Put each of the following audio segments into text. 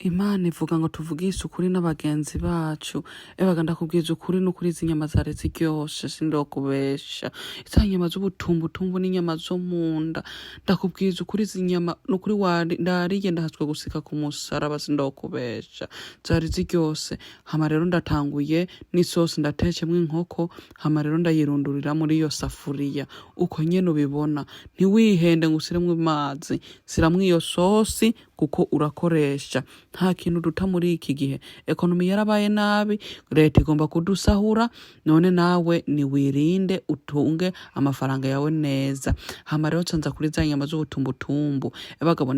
Imana ivuga ngo tuvugishe ukuri n'abagenzi bacu. Ebaga ndakubwiza ukuri n'ukuri izi nyama zari ziryoshe sindokubesha. Iza nyama z'ubutumbutumbu n'inyama zo munda. Ndakubwiza ukuri izi nyama n'ukuri ndariye ndahatswe gusika ku musaraba sindokubesha. Zari ziryose. Hama rero ndatanguye n'isosi ndatecemwo inkoko. Hama rero ndayirundurira muri iyo safuriya. Uko nyene ubibona. Ntiwihende ngo usiremwo amazi. Siramwo iyo sosi kuko urakoresha. Nta kintu duta muri iki gihe. Ekonomi yarabaye nabi, leta igomba kudusahura, none nawe niwirinde utunge amafaranga yawe neza. Hama rero nza kuri za nyama z'ubutumbutumbu. Ebagabo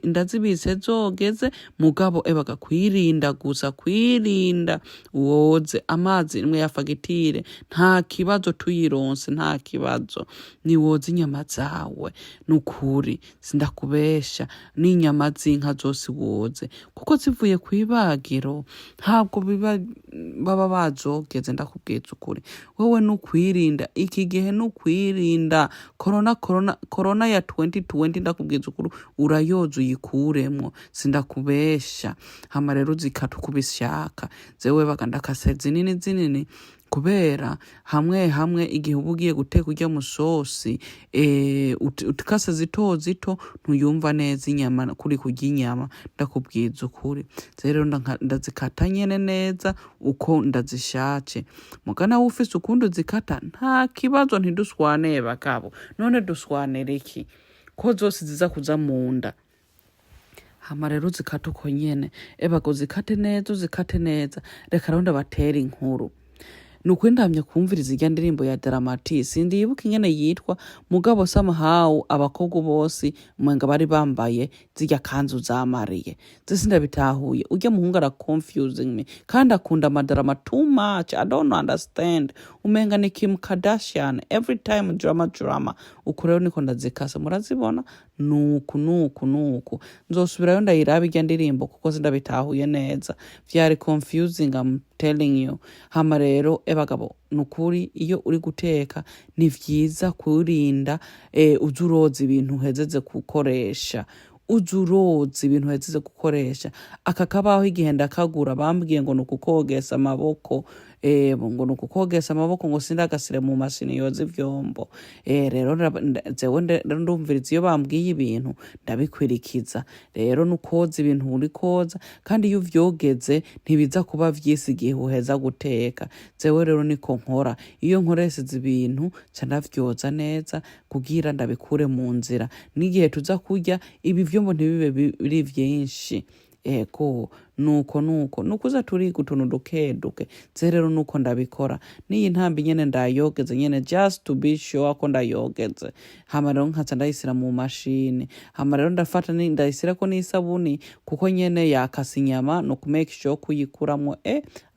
ndazibise zogeze, mugabo ebaga kwirinda gusa, kwirinda woze amazi imwe ya fagitire, nta kibazo tuyironse, nta kibazo. Ni woze inyama zawe, nukuri sindakubesha, n'inyama z'inka zose woze, kuko zivuye kwibagiro ntabwo baba bazogeze. Ndakubwiza ukuri, wewe nukwirinda iki gihe, nukwirinda corona ya 2020. Ndakubwiza ukuri urayoza uyikuremwo, sindakubesha. Hama rero zikata uko ubishaka. Zewe baga ndakase zinini kubera hamwe igihe uba ugiye guteka urya musosi utikase zito ntuyumva neza inyama kuri kurya inyama. Ndakubwiza ukuri rero ndazikata nyene neza uko ndazishace. Mugana ufise ukundi zikata nta kibazo, ntiduswane bagabo. None duswanera iki ko zose ziza kuza munda? Hama rero zikata uko nyene, ebago zikate neza. Reka rero ndabatera inkuru. Nukuri ndamye kumviriza irya ndirimbo ya Dramati, sindibuka ingene yitwa, mugabo somehow abakobwa bose mwenga bari bambaye zirya kanzu zamariye. Zese ndabitahuye. Urya muhungu ara confusing me kandi akunda amadrama too much. I don't understand. Umenga ni Kim Kardashian, every time drama. Uko rero niko ndazikasa, murazibona nuku. Nzosubirayo ndayiraba irya ndirimbo kuko sindabitahuye neza. Vyari confusing, I'm telling you. Hama rero ebagabo nukuri iyo uri guteka ni vyiza kurinda uzuroza ibintu uhezeze gukoresha. Aka kabaho igihe ndakagura bambwiye ngo nukukogesa amaboko, ngo nukukogesa amaboko ngo sindagasire mu mashini yoza ivyombo. Rero zewe ndumviriza iyo bambwiye ibintu ndabikwirikiza. Rero nukoza ibintu uri koza, kandi iyo uvyogeze ntibiza kuba vyisi igihe uheza guteka. Zewe rero niko nkora. Iyo nkoresheje ibintu ca ndavyoza neza kugira ndabikure mu nzira. N'igihe tuza kurya ibi vyombo ntibibe biri vyinshi. Eko nukuza turiga utuntu duke. Rero nuko ndabikora. N'iyi ntambi nyene ndayogeze nyene just to be sure ko ndayogeze. Hama rero nkaza ndayisira mu mashini. Hama rero ndafata ndayisirako n'isabuni kuko nyene yakasa inyama no make sure kuyikuramwo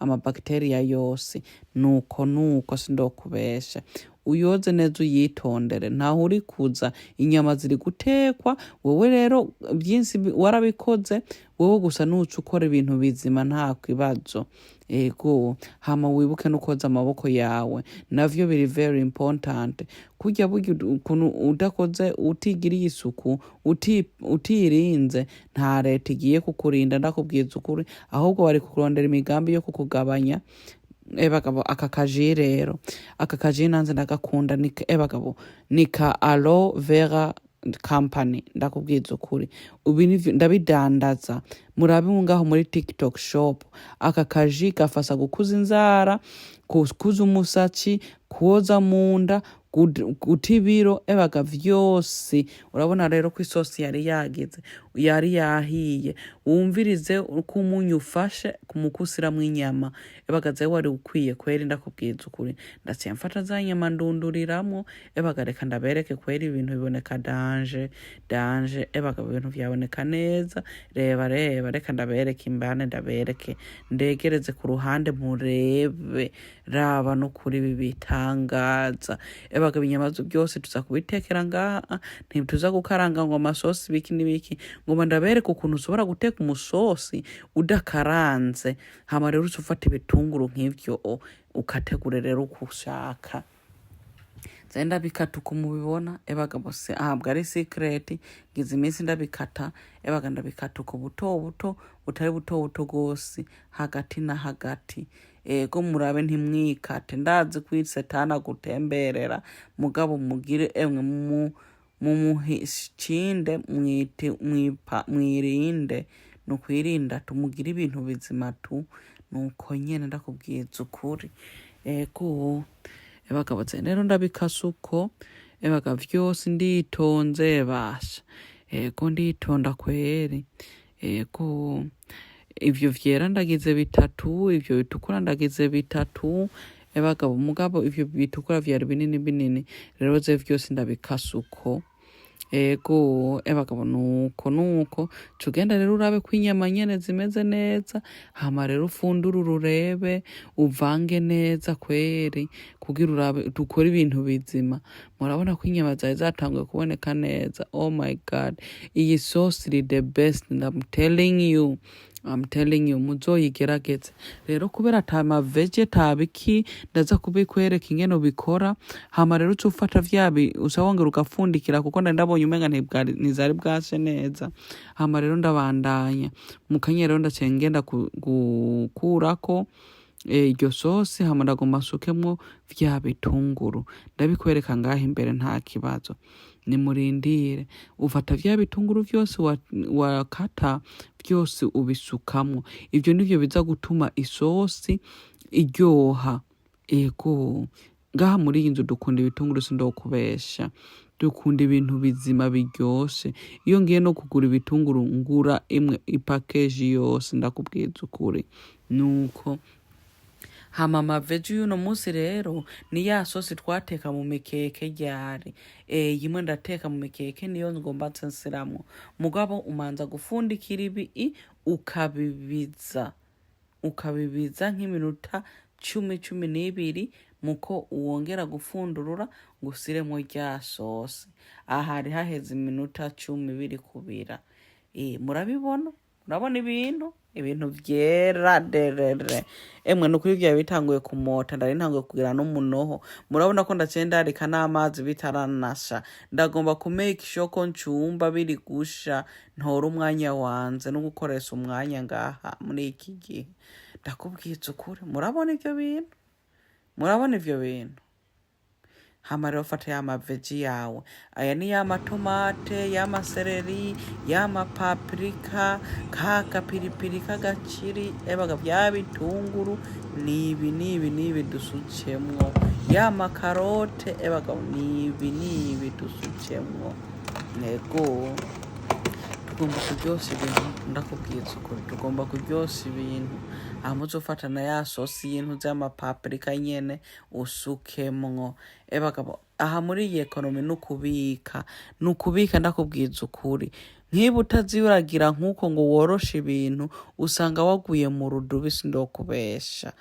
amabacteria yose. Nuko sindokubesha. Uyoze neza uyitondere, ntaho uri kuza inyama ziri gutekwa. Wewe rero byinshi warabikoze, wewe gusa nuca ukora ibintu bizima nta kibazo. Hama wibuke no koza amaboko yawe, navyo biri very important. Kurya burya ukuntu udakoze, utigiriye isuku, utirinze, nta leta igiye kukurinda. Ndakubwiza ukuri, ahubwo bari kukurondera imigambi yo kukugabanya. Ebagabo aka kaji rero, aka kaji nanze ndagakunda. Ebagabo nika aloe vera company. Ndakubwiza ukuri ubu ndabidandaza, murabe ngaho muri TikTok shop. Aka kaji gafasa gukuza inzara, kuza umusatsi, kuoza munda, gutibiro, ebaga vyose. Urabona rero ko isosi yari yahiye. Wumvirize uko umunyu ufashe kumukusiramwo inyama. Ebaga zewe wari ukwiye kweri. Ndakubwiza ukuri ndaciye mfata za nyama ndunduriramwo. Ebaga reka ndabereke kweri ibintu biboneka danje. Ebaga ibintu vyaboneka neza. Reba reka ndabereke imbane, ndabereke ndegereze ku ruhande murebe. Raba no kuri ibi bitangaza. Ebaga ibinyama byose tuza kubitekera ngaha, ntituza gukaranga ngo amasosi biki n'ibiki. Ngo ndabereke ukuntu ushobora guteka umusosi udakaranze. Hama rero ufata ibitunguru nk'ivyo ukategure rero uko ushaka. nza ndabikata uko mubibona bagabo se ahabwa ari secret ngize iminsi ndabikata baga ndabikata uko buto buto butari buto buto gose hagati na hagati ko murabe ntimwikate ndazi kwisetana gutemberera mugabo mugire emwe mumuhishinde mwirinde nukwirinda tumugira ibintu bizima tu nuko nyene ndakubwiza ukuri ko bagabo rero ndabikasa uko baga vyose nditonze basha ko nditonda kweri ko ivyo vyera ndagize bitatu ivyo bitukura ndagize bitatu bagabo mugabo ivyo bitukura vyari binini binini rero ze vyose ndabikasa uko bagabo nuko tugenda rero urabe ko inyama nyene zimeze neza hama rero ufundura ururebe uvange neza kweri kugira urabe dukora ibintu bizima murabona ko inyama zawe zatanguye kuboneka neza. Oh my god, iyi sauce is the best and I'm telling you muzoyigerageze rero kubera atama vegetabiki ndaza kubikwereka ingene ubikora hama rero ucufata vyabi usawongera ugafundikira kuko ndabonye umenga ntizari bwase neza hama rero ndabandanya mukanye rero ndacengenda gukurako iryo sosi hama ndagomba sukemwo vya bitunguru ndabikwereka ngaho imbere nta kibazo nimurindire ufata vya bitunguru vyose wakata vyose ubisukamwo ivyo nivyo biza gutuma isosi iryoha ngaha muri iyi nzu dukunda ibitunguru sindokubesha dukunda ibintu bizima biryoshe iyo ngiye no kugura ibitunguru ngura imwe ipackage yose ndakubwiza ukuri nuko hama amaveji y'uno munsi rero ni ya sosi twateka mu mikeke ryari yimwe ndateka mu mikeke niyo ngomba nsiramwo mugabo umanza gufundikira ibi ukabibiza nk'iminota 10-12 muko uwongera gufundurura ngusiremo rya sosi ahari haheze iminota 10 biri kubira murabibona ibintu vyera derere emwe nukuri vya bitanguye kumota ndari ntanguye kugira n'umunoho murabona ko ndacenda arika n'amazi bitaranasha ndagomba kumake shoko ncumba biri gusha ntora umwanya wanze no gukoresha umwanya ngaha muri iki gihe ndakubwiza ukuri murabona ivyo bintu hama rero fata ya veji yawe aya ni ya matomate ya masereri ya mapaprika kaka pilipili kagaciri baga vya bitunguru nibi dusucemwo ya makarote baga nibi dusucemwo tugomba kuryosa ibintu ndakubwiza ukuri tugomba kuryosa ibintu amuzofata na ya sosi y'intu z'amapaprika nyene usukemwo bagabo aha muri iyi ekonomi nukubika ndakubwiza ukuri nkiba utaziburagira nk'uko ngo woroshe ibintu usanga waguye mu rudubi sindokubesha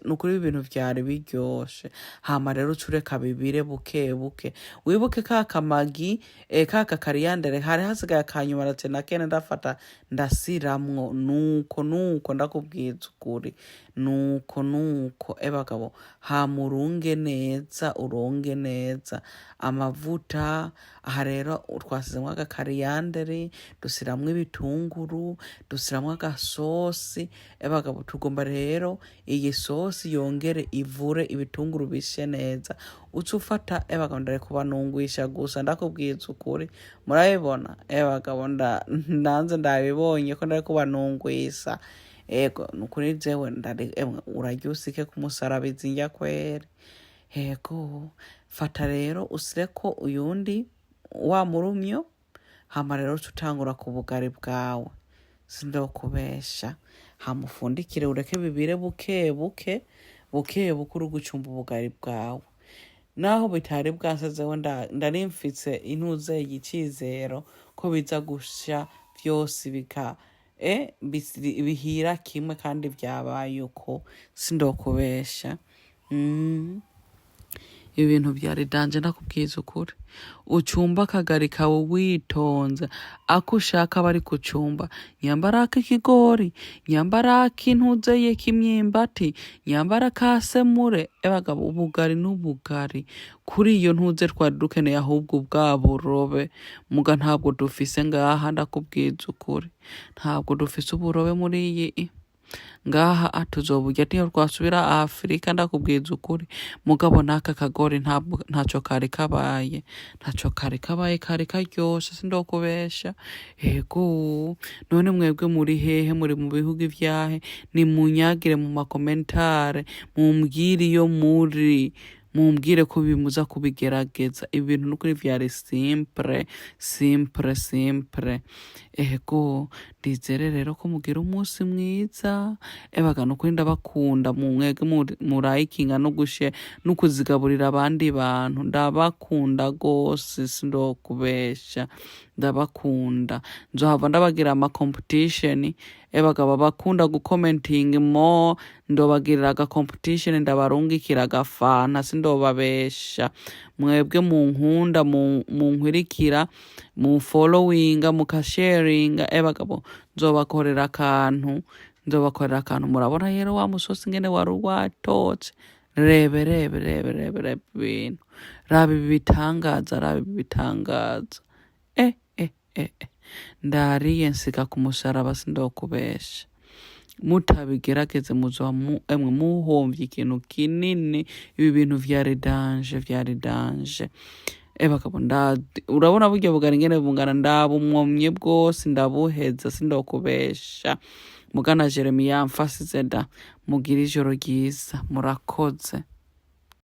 nukuri ibintu vyari biryoshe hama rero ucureka bibire buke wibuke kakamagi kariyandere hari hasigaye akanyuma rate na kene ndafata ndasiramwo nuko ndakubwiza ukuri nuko bagabo hama uronge neza amavuta aha rero twasizemwo agakariyandere dusiramwo ibitunguru dusiramwo agasosi bagabo tugomba rero iyi sosi yongere ivure ibitunguru bishe neza ucufata bagabo ndare kubanungwisha gusa ndakubwiza ukuri murabibona bagabo nanze ndabibonye ko ndare kubanungwisa nukuri jewe uraryusike kumusarabizi njya kweri fata rero usireko uyundi wa murumyo hama rero tutangura ku bugari bwawe sindokubesha hamufundikire ureke bibire buke uri gucumba ubugari bwawe naho bitari bwasazeho ndarimfitse intuze y'icizero ko biza gusha vyose bihira kimwe kandi vyabaye uko sindokubesha ibintu vyari danje ndakubwiza ukuri. Ucumba akagari kawe witonze, ako ushaka bari kucumba, nyambara ak'ikigori, nyambara ak'intuzeye k'imyimbati, nyambara ka semure, ebagabo ubugari n'ubugari. Kuri iyo ntuze twari dukeneye ahubwo bwa burobe, muga ntabwo dufise ngaha ndakubwiza ukuri. Ntabwo dufise uburobe muri iyi ngaha tuzoburya niyo twasubira Afrika ndakubwiza ukuri. Mugabo n'aka kagori ntaco kari kabaye, kari karyoshe sindokubesha. Ego none mwebwe muri hehe, muri mu bihugu ivyahe? Nimunyagire mu makomentare, mumbwire iyo muri, mumbwire ko bimuza kubigerageza. Ibintu nukuri vyari simple. Ego ndizere rero ko mugira umunsi mwiza. Ebaga nukuri ndabakunda, mwebwe murayikinga no kuzigaburira abandi bantu. Ndabakunda gose sindokubesha, ndabakunda. Nzohava ndabagira ama competition, ebaga babakunda gukomentinga mo, ndobagirira aga competition, ndabarungikira agafana sindobabesha. Mwebwe munkunda, munkwirikira, followinga, mukasharinga, ebagabo nzobakorera akantu. Murabona rero wa musosi ngene wari watotse. Rebe ibintu. Raba ibi bitangaza. Ndariye nsika ku musaraba sindokubesha. Mutabigerageze muzoba muhomvye ikintu kinini. Ibi bintu vyari danje. Ebagabo urabona burya bugari ngene bungana, ndabumwomye bwose, ndabuheza sindokubesha. Mugana Jeremiya mfasize da. Mugira ijoro ryiza, murakoze.